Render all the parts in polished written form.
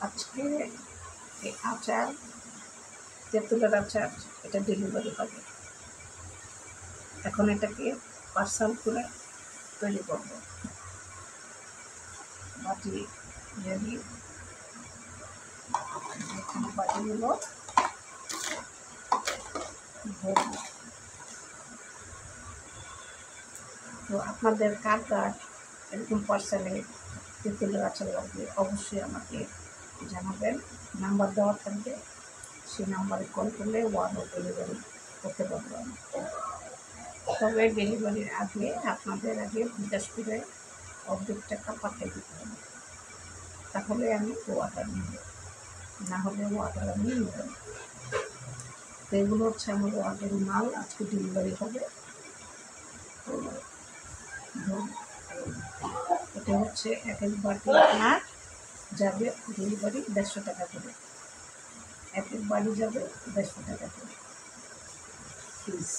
আজকে এই আচার, তেঁতুলের আচার, এটা ডেলিভারি হবে। এখন এটাকে পার্সেল করে তৈরি করব। বাটি রেডি, এখানে বাটিগুলো ভরব। তো আপনাদের কার কার এরকম পার্সেলে তেঁতুলের আচার লাগবে অবশ্যই আমাকে জানাবেন। নাম্বার দেওয়া থাকবে, সেই নাম্বারে কল করলে অর্ডার ডেলিভারি করতে পারবেন। তবে ডেলিভারির আগে আপনাদের আগে বিকাশ করে অর্ধেক টাকা পাঠিয়ে দিতে হবে, তাহলে আমি অর্ডার নেব, না হলে অর্ডার আমি নেব না। তো এগুলো হচ্ছে আমার অর্ডারি মাল, আজকে ডেলিভারি হবে। তো এটা হচ্ছে এক এক বাটি আপনার যাবে ডেলিভারি 150 টাকা করে, এক এক বাড়ি যাবে 150 টাকা করে প্লিজ।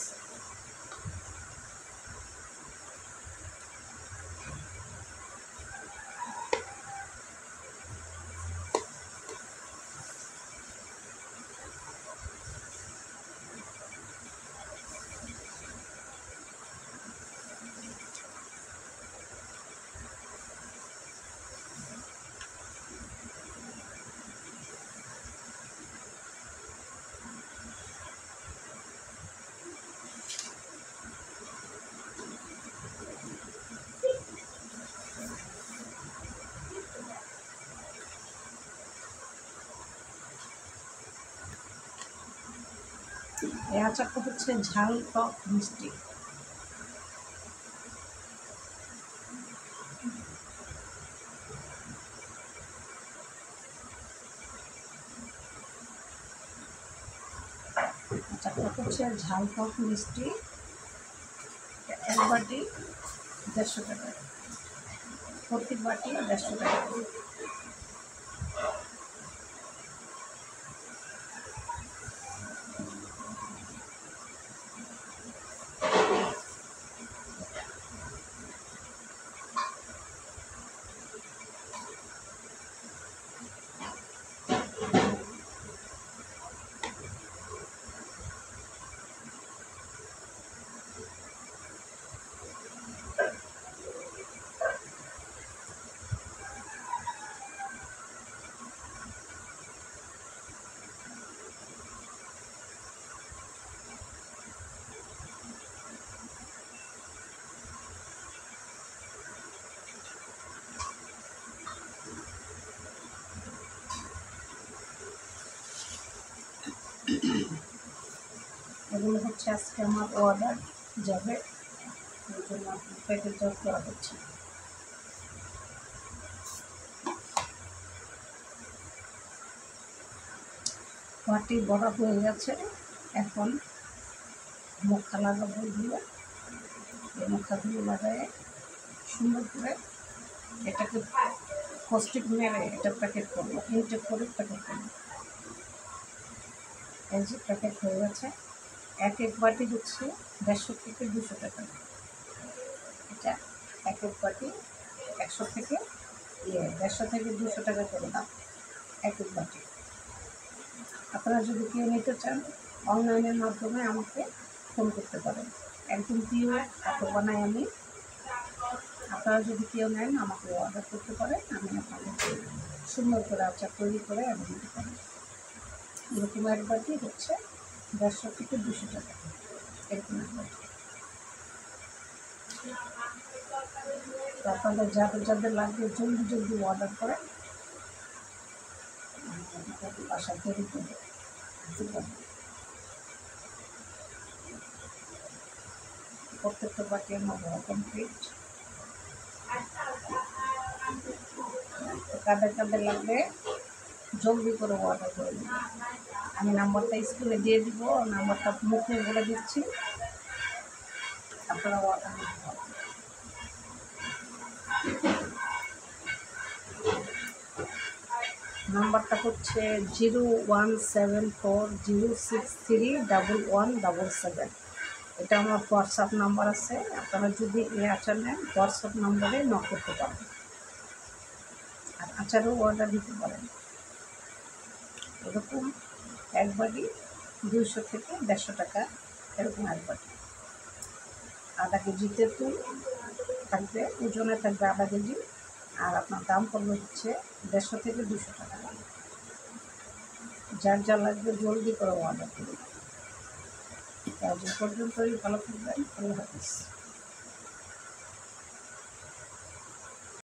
এই আচারটা হচ্ছে ঝাল টক মিষ্টি। আচারটা হচ্ছে ঝাল টক মিষ্টি, এক বাটি 150 টাকা, প্রতি বাটি 150 টাকা। এগুলো হচ্ছে আজকে আমার অর্ডার যাবে, ওই জন্য প্যাকেট করা হচ্ছে। বাটি বড়া হয়ে গেছে, এখন মুখা লাগাবো দিয়ে, এই মুখাগুলো লাগায় সুন্দর করে এটাকে কস্টিক মেরে এটা প্যাকেট করবো, ইনটেক করে প্যাকেট করবো। এই যে প্যাকেট হয়ে গেছে, এক এক বাটি হচ্ছে 150 থেকে 200 টাকা। এটা এক এক বাটি 100 থেকে 150 থেকে 200 টাকা করে দাম এক এক বাটি। আপনারা যদি কেউ নিতে চান অনলাইনের মাধ্যমে আমাকে ফোন করতে পারেন, একদম পিওর কাপড় বানাই আমি। আপনারা যদি কেউ নেন আমাকে অর্ডার করতে পারেন, আমি আপনাদেরকে সুন্দর করে আচার তৈরি করে আমি দিতে পারি। এরকম এক বাটি হচ্ছে 150 থেকে 200 টাকা, এরকম এক বাটি। তো আপনাদের যাদের যাদের লাগবে জলদি জলদি অর্ডার করেন, বাসায় তৈরি করে দিতে পারবেন। প্রত্যেকটা বাটি আমার বড় কমপ্লিট। কাদের কাদের লাগবে জলদি করে অর্ডার করে দিন। আমি নাম্বারটা স্ক্রিনে দিয়ে দিব, নাম্বারটা মুখে বলে দিচ্ছি, আপনারা অর্ডার দিতে পারবেন। নাম্বারটা হচ্ছে 01740631177। এটা আমার হোয়াটসঅ্যাপ নাম্বার আছে, আপনারা যদি এই আচার নেন হোয়াটসঅ্যাপ নাম্বারে নক করতে পারেন, আর আচারও অর্ডার দিতে পারেন। এরকম এক বাটি 200 থেকে 150 টাকা, এরকম এক বাটি। আধা কেজি তেঁতুল থাকবে, ওজনে থাকবে আধা কেজি, আর আপনার দাম পড়বে হচ্ছে 150 থেকে 200 টাকা। যার যা লাগবে জলদি করে অর্ডার করুন। আজ পর্যন্তই, ভালো থাকবেন, আল্লাহ হাফিজ।